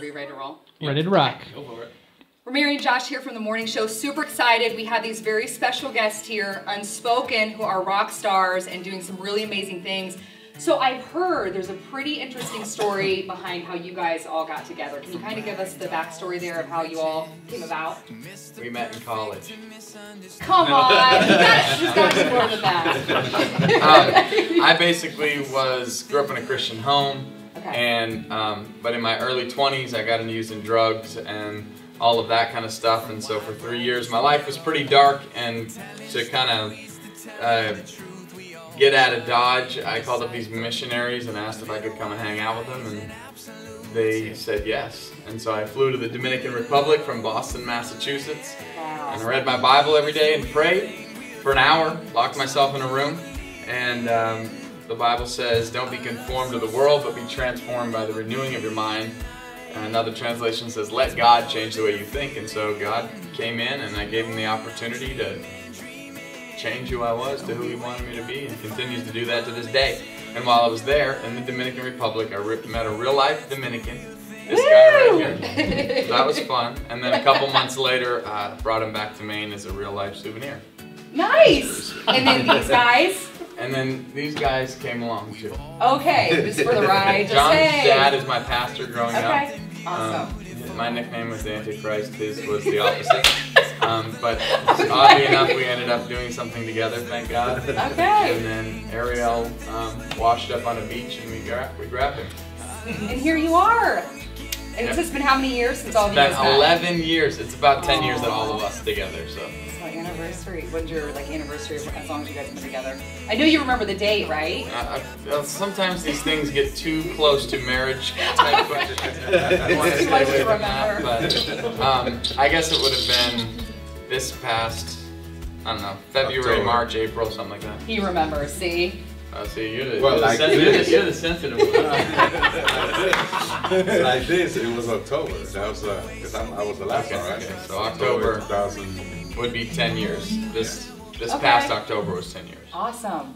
Are you ready to roll? Ready to rock. Go for it. We're Mary and Josh here from the morning show. Super excited. We have these very special guests here, Unspoken, who are rock stars and doing some really amazing things. So I've heard there's a pretty interesting story behind how you guys all got together. Can you kind of give us the backstory there of how you all came about? We met in college. Come on, there's got to be more than that. I basically grew up in a Christian home, and but in my early 20s I got into using drugs and all of that kind of stuff, and so for 3 years my life was pretty dark, and to kind of get out of Dodge, I called up these missionaries and asked if I could come and hang out with them, and they said yes. And so I flew to the Dominican Republic from Boston, Massachusetts, and I read my Bible every day and prayed for an hour, locked myself in a room, and the Bible says, don't be conformed to the world, but be transformed by the renewing of your mind. And another translation says, let God change the way you think. And so God came in, and I gave him the opportunity to change who I was to who he wanted me to be, and continues to do that to this day. And while I was there in the Dominican Republic, I met a real-life Dominican, this guy right here. So that was fun. And then a couple months later, brought him back to Maine as a real-life souvenir. Nice! And then these guys? And then these guys came along too. Okay, just for the ride. John's dad is my pastor growing up. Okay, awesome. My nickname was the Antichrist, his was the opposite. But oddly enough, we ended up doing something together, thank God. Okay. And then Ariel washed up on a beach, and we grabbed him. And here you are. And it's been how many years since all of you guys met? It's been 11 years. It's about 10 years that all of us together. So. It's my anniversary. When's your anniversary as long as you guys have been together? I know you remember the date, right? Sometimes these things get too close to marriage type questions. It's too much to remember. But I guess it would have been this past, I don't know, February, October. March, April, something like that. He remembers, see? See, you're the, Well, like this. you're the sensitive one. Like this, it was October. That was because I was the last one, right? Okay, so October 2000. would be 10 years. This Okay. past October was 10 years. Awesome.